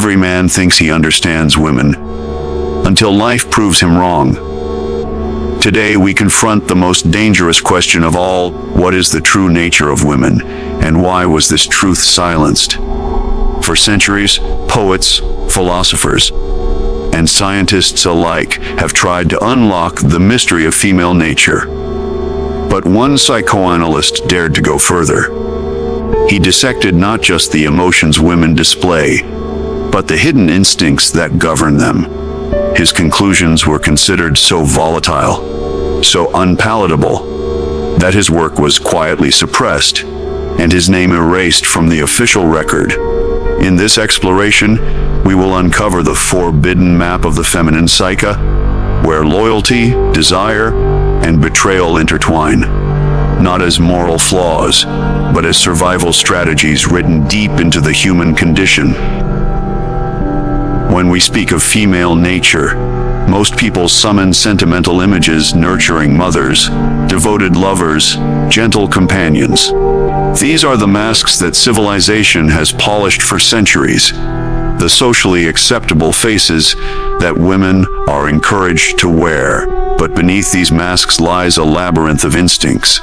Every man thinks he understands women, until life proves him wrong. Today we confront the most dangerous question of all: what is the true nature of women, and why was this truth silenced? For centuries, poets, philosophers, and scientists alike have tried to unlock the mystery of female nature. But one psychoanalyst dared to go further. He dissected not just the emotions women display, but the hidden instincts that govern them. His conclusions were considered so volatile, so unpalatable, that his work was quietly suppressed, and his name erased from the official record. In this exploration, we will uncover the forbidden map of the feminine psyche, where loyalty, desire, and betrayal intertwine, not as moral flaws, but as survival strategies written deep into the human condition. When we speak of female nature, most people summon sentimental images: nurturing mothers, devoted lovers, gentle companions. These are the masks that civilization has polished for centuries, the socially acceptable faces that women are encouraged to wear. But beneath these masks lies a labyrinth of instincts,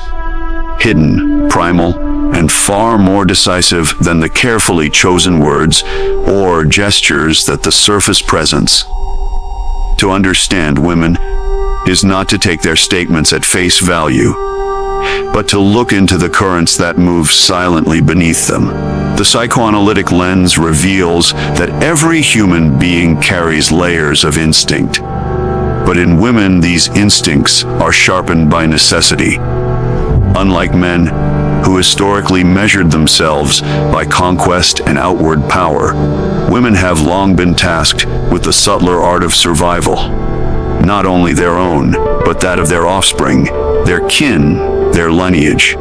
hidden, primal, and far more decisive than the carefully chosen words or gestures that the surface presents. To understand women is not to take their statements at face value, but to look into the currents that move silently beneath them. The psychoanalytic lens reveals that every human being carries layers of instinct. But in women, these instincts are sharpened by necessity. Unlike men, who historically measured themselves by conquest and outward power, women have long been tasked with the subtler art of survival. Not only their own, but that of their offspring, their kin, their lineage.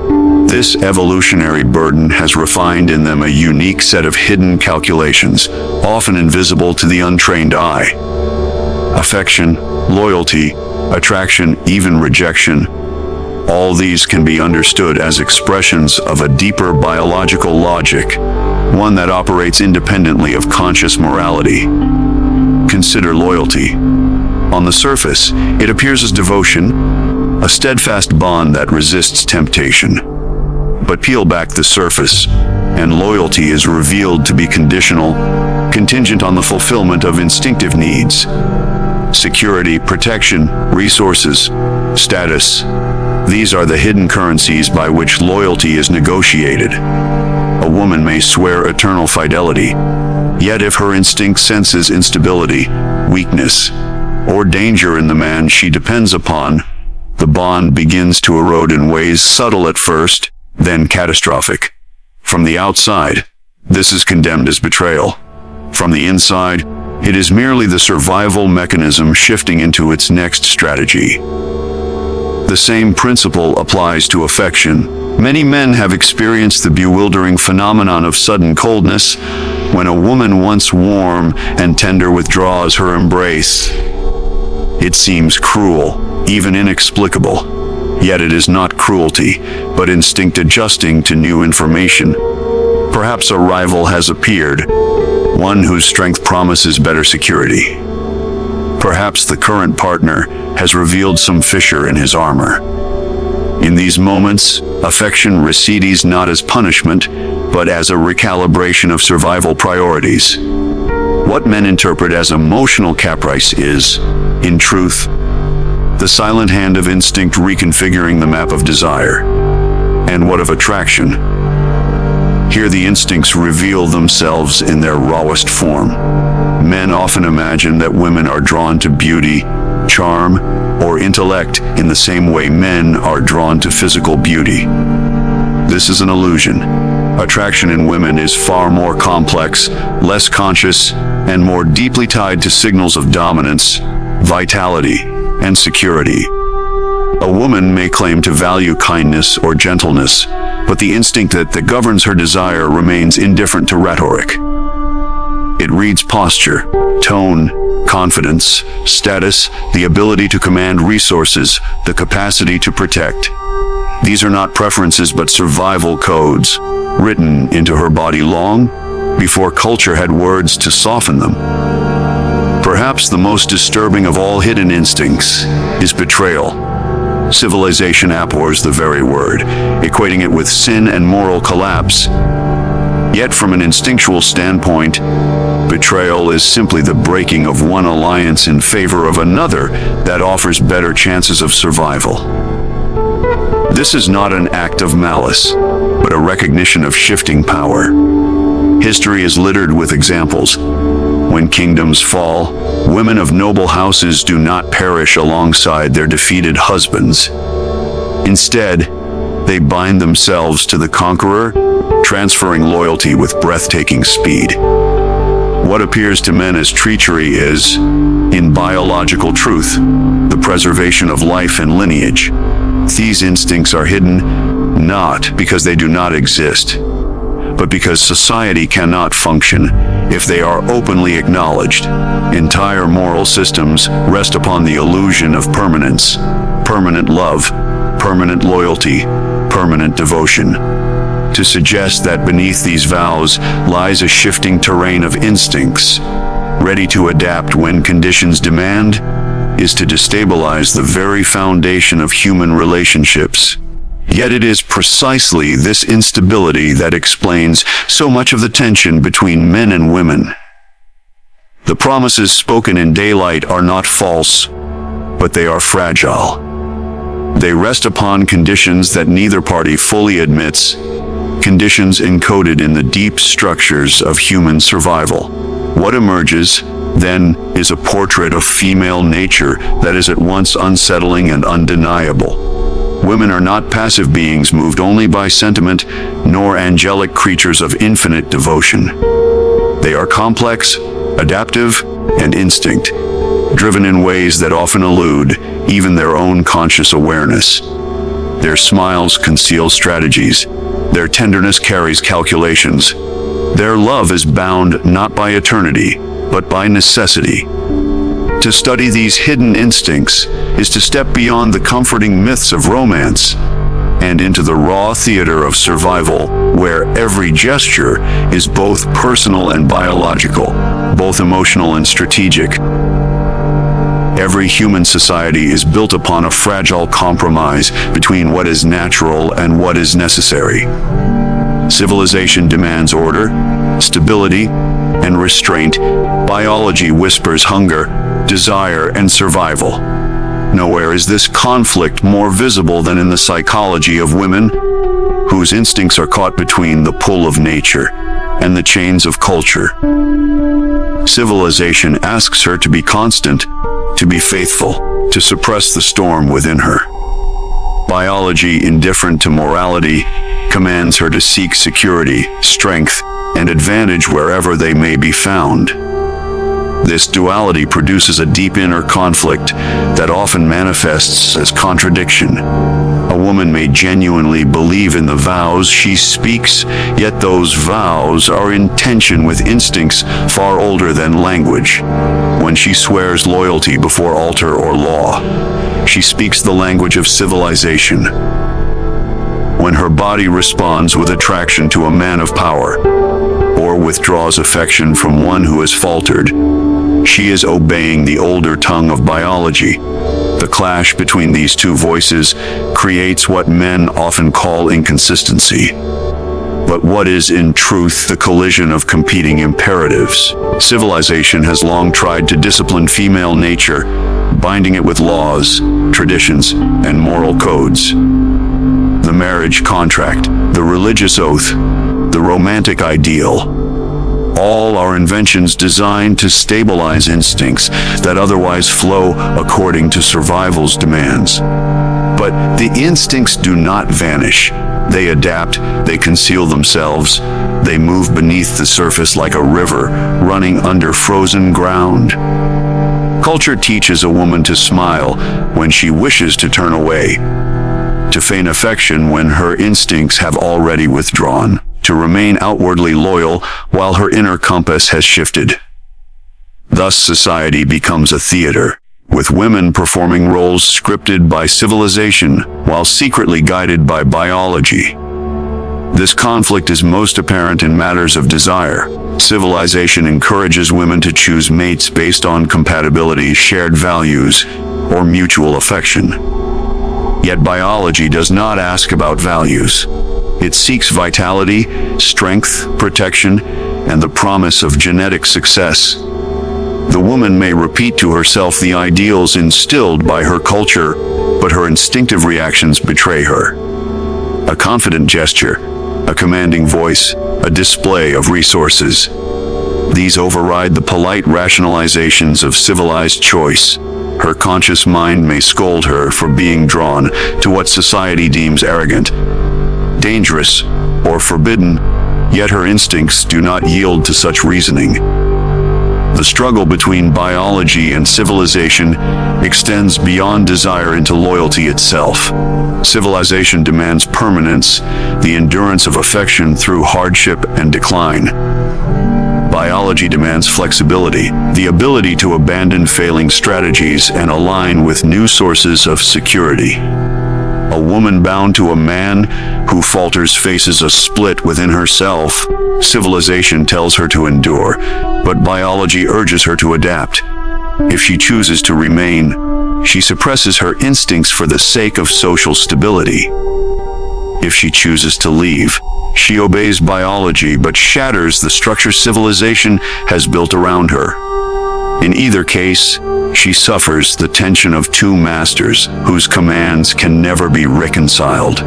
This evolutionary burden has refined in them a unique set of hidden calculations, often invisible to the untrained eye. Affection, loyalty, attraction, even rejection, all these can be understood as expressions of a deeper biological logic, one that operates independently of conscious morality. Consider loyalty. On the surface, it appears as devotion, a steadfast bond that resists temptation. But peel back the surface, and loyalty is revealed to be conditional, contingent on the fulfillment of instinctive needs. Security, protection, resources, status. These are the hidden currencies by which loyalty is negotiated. A woman may swear eternal fidelity, yet if her instinct senses instability, weakness, or danger in the man she depends upon, the bond begins to erode in ways subtle at first, then catastrophic. From the outside, this is condemned as betrayal. From the inside, it is merely the survival mechanism shifting into its next strategy. The same principle applies to affection. Many men have experienced the bewildering phenomenon of sudden coldness when a woman once warm and tender withdraws her embrace. It seems cruel, even inexplicable. Yet it is not cruelty, but instinct adjusting to new information. Perhaps a rival has appeared, one whose strength promises better security. Perhaps the current partner has revealed some fissure in his armor. In these moments, affection recedes not as punishment, but as a recalibration of survival priorities. What men interpret as emotional caprice is, in truth, the silent hand of instinct reconfiguring the map of desire. And what of attraction? Here the instincts reveal themselves in their rawest form. Men often imagine that women are drawn to beauty, charm, or intellect in the same way men are drawn to physical beauty. This is an illusion. Attraction in women is far more complex, less conscious, and more deeply tied to signals of dominance, vitality, and security. A woman may claim to value kindness or gentleness, but the instinct that governs her desire remains indifferent to rhetoric. It reads posture, tone, confidence, status, the ability to command resources, the capacity to protect. These are not preferences but survival codes, written into her body long before culture had words to soften them. Perhaps the most disturbing of all hidden instincts is betrayal. Civilization abhors the very word, equating it with sin and moral collapse. Yet from an instinctual standpoint, betrayal is simply the breaking of one alliance in favor of another that offers better chances of survival. This is not an act of malice, but a recognition of shifting power. History is littered with examples. When kingdoms fall, women of noble houses do not perish alongside their defeated husbands. Instead, they bind themselves to the conqueror, transferring loyalty with breathtaking speed. What appears to men as treachery is, in biological truth, the preservation of life and lineage. These instincts are hidden not because they do not exist, but because society cannot function if they are openly acknowledged. Entire moral systems rest upon the illusion of permanence, permanent love, permanent loyalty, permanent devotion. To suggest that beneath these vows lies a shifting terrain of instincts, ready to adapt when conditions demand, is to destabilize the very foundation of human relationships. Yet it is precisely this instability that explains so much of the tension between men and women. The promises spoken in daylight are not false, but they are fragile. They rest upon conditions that neither party fully admits, conditions encoded in the deep structures of human survival. What emerges, then, is a portrait of female nature that is at once unsettling and undeniable. Women are not passive beings moved only by sentiment, nor angelic creatures of infinite devotion. They are complex, adaptive, and instinct, driven in ways that often elude even their own conscious awareness. Their smiles conceal strategies. Their tenderness carries calculations. Their love is bound not by eternity, but by necessity. To study these hidden instincts is to step beyond the comforting myths of romance and into the raw theater of survival, where every gesture is both personal and biological, both emotional and strategic. Every human society is built upon a fragile compromise between what is natural and what is necessary. Civilization demands order, stability, and restraint. Biology whispers hunger, desire, and survival. Nowhere is this conflict more visible than in the psychology of women, whose instincts are caught between the pull of nature and the chains of culture. Civilization asks her to be constant, to be faithful, to suppress the storm within her. Biology, indifferent to morality, commands her to seek security, strength, and advantage wherever they may be found. This duality produces a deep inner conflict that often manifests as contradiction. A woman may genuinely believe in the vows she speaks, yet those vows are in tension with instincts far older than language. When she swears loyalty before altar or law, she speaks the language of civilization. When her body responds with attraction to a man of power, or withdraws affection from one who has faltered, she is obeying the older tongue of biology. The clash between these two voices creates what men often call inconsistency. But what is in truth the collision of competing imperatives? Civilization has long tried to discipline female nature, binding it with laws, traditions, and moral codes. The marriage contract, the religious oath, the romantic ideal, all are inventions designed to stabilize instincts that otherwise flow according to survival's demands. But the instincts do not vanish. They adapt, they conceal themselves, they move beneath the surface like a river running under frozen ground. Culture teaches a woman to smile when she wishes to turn away, to feign affection when her instincts have already withdrawn, to remain outwardly loyal while her inner compass has shifted. Thus society becomes a theater, with women performing roles scripted by civilization while secretly guided by biology. This conflict is most apparent in matters of desire. Civilization encourages women to choose mates based on compatibility, shared values, or mutual affection. Yet biology does not ask about values. It seeks vitality, strength, protection, and the promise of genetic success. The woman may repeat to herself the ideals instilled by her culture, but her instinctive reactions betray her. A confident gesture, a commanding voice, a display of resources. These override the polite rationalizations of civilized choice. Her conscious mind may scold her for being drawn to what society deems arrogant, dangerous, or forbidden, yet her instincts do not yield to such reasoning. The struggle between biology and civilization extends beyond desire into loyalty itself. Civilization demands permanence, the endurance of affection through hardship and decline. Biology demands flexibility, the ability to abandon failing strategies and align with new sources of security. A woman bound to a man who falters faces a split within herself. Civilization tells her to endure, but biology urges her to adapt. If she chooses to remain, she suppresses her instincts for the sake of social stability. If she chooses to leave, she obeys biology but shatters the structure civilization has built around her. In either case, she suffers the tension of two masters whose commands can never be reconciled.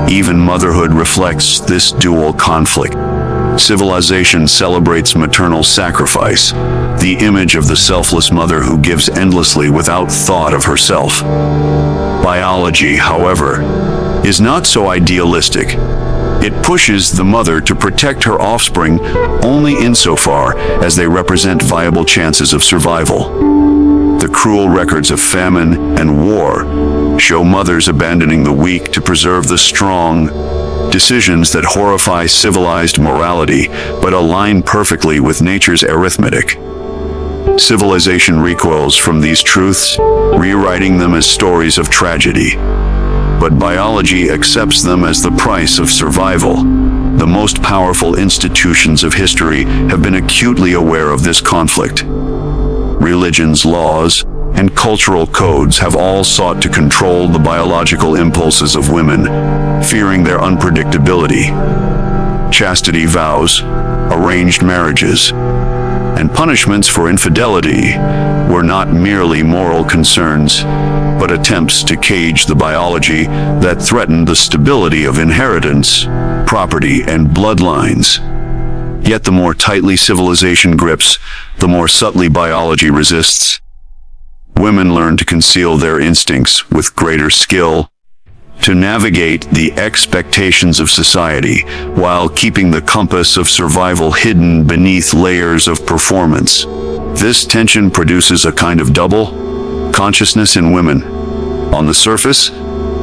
Even motherhood reflects this dual conflict. Civilization celebrates maternal sacrifice, the image of the selfless mother who gives endlessly without thought of herself. Biology, however, is not so idealistic. It pushes the mother to protect her offspring only insofar as they represent viable chances of survival. The cruel records of famine and war show mothers abandoning the weak to preserve the strong, decisions that horrify civilized morality but align perfectly with nature's arithmetic. Civilization recoils from these truths, rewriting them as stories of tragedy. But biology accepts them as the price of survival. The most powerful institutions of history have been acutely aware of this conflict. Religions, laws, and cultural codes have all sought to control the biological impulses of women, fearing their unpredictability. Chastity vows, arranged marriages, and punishments for infidelity were not merely moral concerns, but attempts to cage the biology that threatened the stability of inheritance, property, and bloodlines. Yet the more tightly civilization grips, the more subtly biology resists. Women learn to conceal their instincts with greater skill, to navigate the expectations of society while keeping the compass of survival hidden beneath layers of performance. This tension produces a kind of double consciousness in women. On the surface,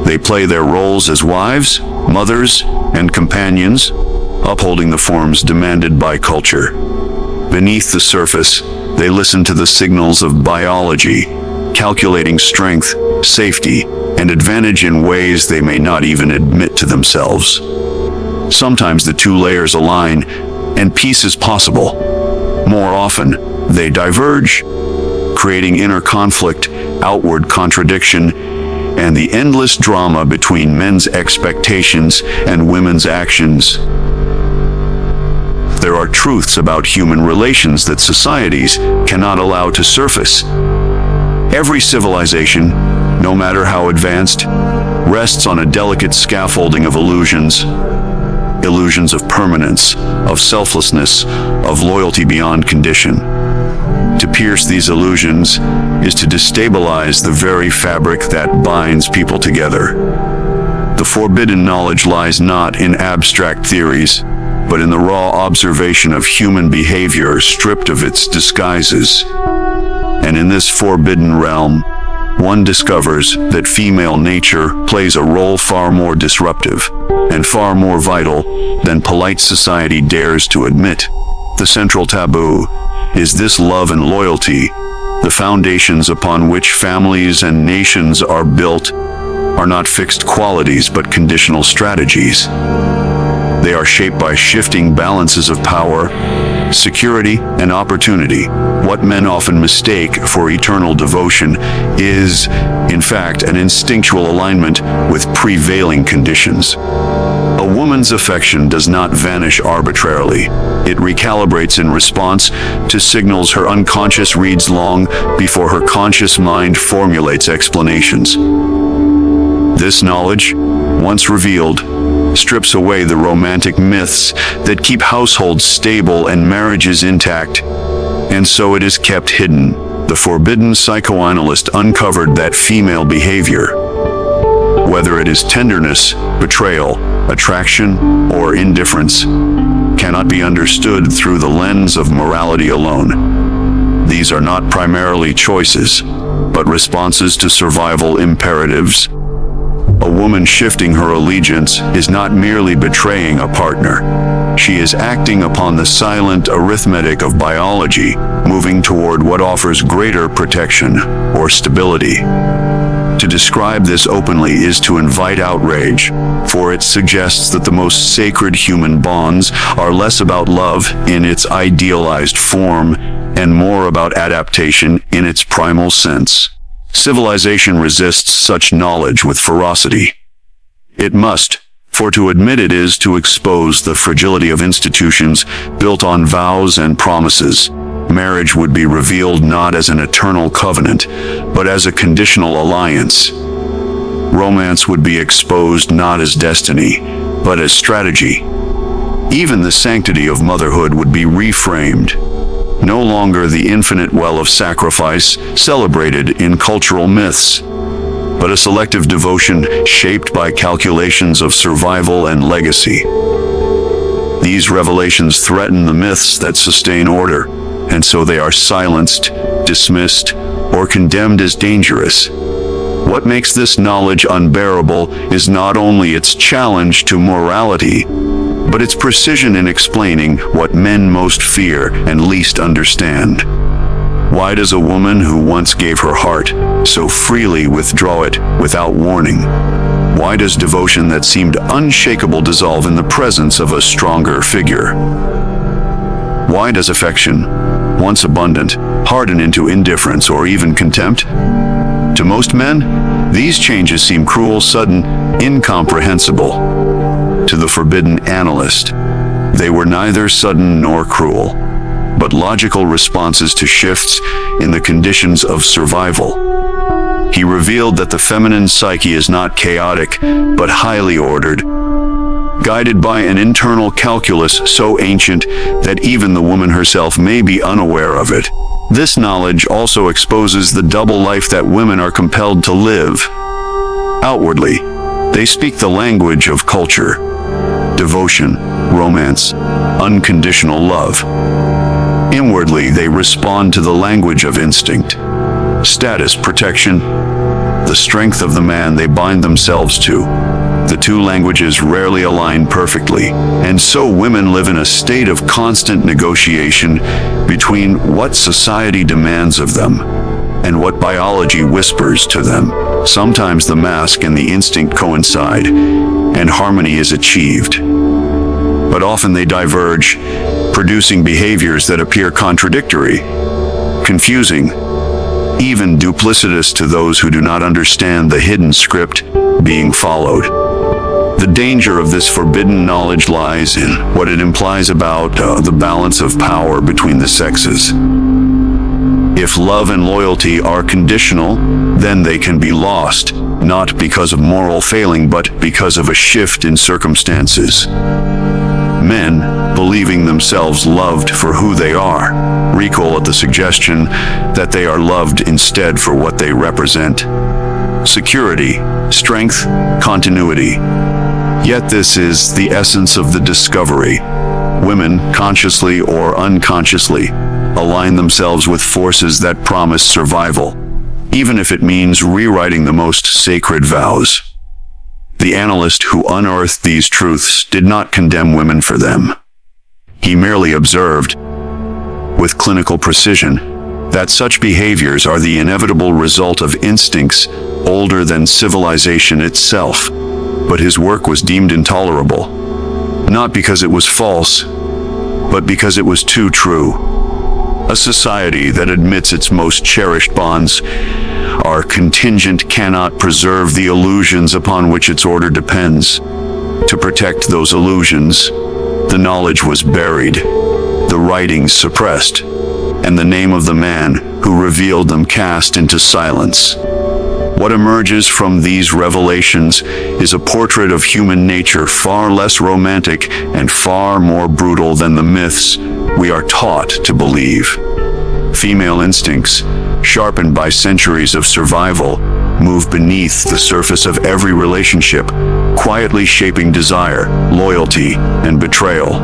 they play their roles as wives, mothers, and companions, upholding the forms demanded by culture. Beneath the surface, they listen to the signals of biology, calculating strength, safety, and advantage in ways they may not even admit to themselves. Sometimes the two layers align, and peace is possible. More often, they diverge, creating inner conflict, outward contradiction, and the endless drama between men's expectations and women's actions. There are truths about human relations that societies cannot allow to surface. Every civilization, no matter how advanced, rests on a delicate scaffolding of illusions of permanence, of selflessness, of loyalty beyond condition. To pierce these illusions is to destabilize the very fabric that binds people together. The forbidden knowledge lies not in abstract theories, but in the raw observation of human behavior stripped of its disguises. And in this forbidden realm, one discovers that female nature plays a role far more disruptive and far more vital than polite society dares to admit. The central taboo is this: love and loyalty, the foundations upon which families and nations are built, are not fixed qualities but conditional strategies. They are shaped by shifting balances of power, security, and opportunity. What men often mistake for eternal devotion is, in fact, an instinctual alignment with prevailing conditions. A woman's affection does not vanish arbitrarily. It recalibrates in response to signals her unconscious reads long before her conscious mind formulates explanations. This knowledge, once revealed, strips away the romantic myths that keep households stable and marriages intact, and so it is kept hidden. The forbidden psychoanalyst uncovered that female behavior, whether it is tenderness, betrayal, attraction, or indifference, cannot be understood through the lens of morality alone. These are not primarily choices, but responses to survival imperatives. A woman shifting her allegiance is not merely betraying a partner. She is acting upon the silent arithmetic of biology, moving toward what offers greater protection or stability. To describe this openly is to invite outrage, for it suggests that the most sacred human bonds are less about love in its idealized form and more about adaptation in its primal sense. Civilization resists such knowledge with ferocity. It must, for to admit it is to expose the fragility of institutions built on vows and promises. Marriage would be revealed not as an eternal covenant, but as a conditional alliance. Romance would be exposed not as destiny, but as strategy. Even the sanctity of motherhood would be reframed. No longer the infinite well of sacrifice celebrated in cultural myths, but a selective devotion shaped by calculations of survival and legacy. These revelations threaten the myths that sustain order, and so they are silenced, dismissed, or condemned as dangerous. What makes this knowledge unbearable is not only its challenge to morality, but its precision in explaining what men most fear and least understand. Why does a woman who once gave her heart so freely withdraw it without warning? Why does devotion that seemed unshakable dissolve in the presence of a stronger figure? Why does affection, once abundant, harden into indifference or even contempt? To most men, these changes seem cruel, sudden, incomprehensible. To the forbidden analyst, they were neither sudden nor cruel, but logical responses to shifts in the conditions of survival. He revealed that the feminine psyche is not chaotic, but highly ordered, guided by an internal calculus so ancient that even the woman herself may be unaware of it. This knowledge also exposes the double life that women are compelled to live. Outwardly, they speak the language of culture, devotion, romance, unconditional love. Inwardly, they respond to the language of instinct, status, protection, the strength of the man they bind themselves to. The two languages rarely align perfectly, and so women live in a state of constant negotiation between what society demands of them and what biology whispers to them. Sometimes the mask and the instinct coincide, and harmony is achieved. But often they diverge, producing behaviors that appear contradictory, confusing, even duplicitous to those who do not understand the hidden script being followed. The danger of this forbidden knowledge lies in what it implies about the balance of power between the sexes. If love and loyalty are conditional, then they can be lost, not because of moral failing, but because of a shift in circumstances. Men, believing themselves loved for who they are, recoil at the suggestion that they are loved instead for what they represent. Security, strength, continuity. Yet this is the essence of the discovery. Women, consciously or unconsciously, align themselves with forces that promise survival, even if it means rewriting the most sacred vows. The analyst who unearthed these truths did not condemn women for them. He merely observed, with clinical precision, that such behaviors are the inevitable result of instincts older than civilization itself. But his work was deemed intolerable, not because it was false, but because it was too true. A society that admits its most cherished bonds are contingent cannot preserve the illusions upon which its order depends. To protect those illusions, the knowledge was buried, the writings suppressed, and the name of the man who revealed them cast into silence. What emerges from these revelations is a portrait of human nature far less romantic and far more brutal than the myths we are taught to believe. Female instincts, sharpened by centuries of survival, move beneath the surface of every relationship, quietly shaping desire, loyalty, and betrayal.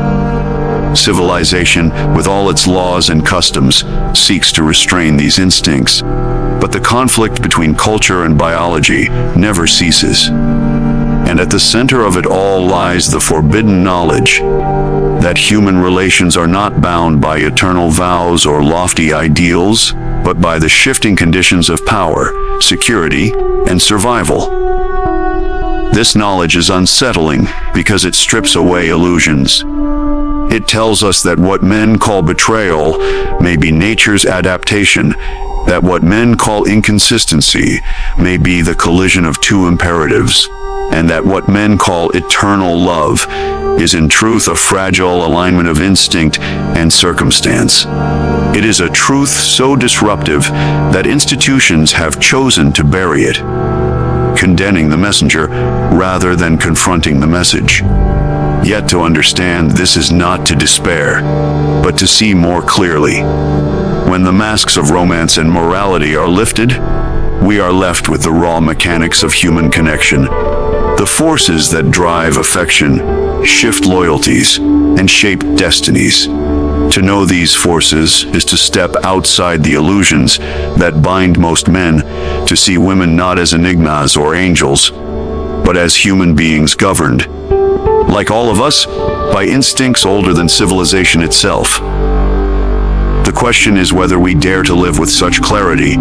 Civilization, with all its laws and customs, seeks to restrain these instincts, but the conflict between culture and biology never ceases. And at the center of it all lies the forbidden knowledge that human relations are not bound by eternal vows or lofty ideals, but by the shifting conditions of power, security, and survival. This knowledge is unsettling because it strips away illusions. It tells us that what men call betrayal may be nature's adaptation, that what men call inconsistency may be the collision of two imperatives, and that what men call eternal love is in truth a fragile alignment of instinct and circumstance. It is a truth so disruptive that institutions have chosen to bury it, condemning the messenger rather than confronting the message. Yet to understand this is not to despair, but to see more clearly. When the masks of romance and morality are lifted, we are left with the raw mechanics of human connection, the forces that drive affection, shift loyalties, and shape destinies. To know these forces is to step outside the illusions that bind most men, to see women not as enigmas or angels, but as human beings governed, like all of us, by instincts older than civilization itself. The question is whether we dare to live with such clarity,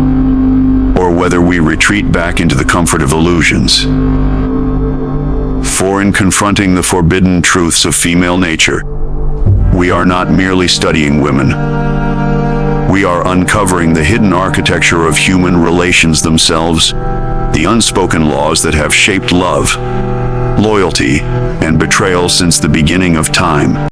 or whether we retreat back into the comfort of illusions. For in confronting the forbidden truths of female nature, we are not merely studying women. We are uncovering the hidden architecture of human relations themselves, the unspoken laws that have shaped love, loyalty, and betrayal since the beginning of time.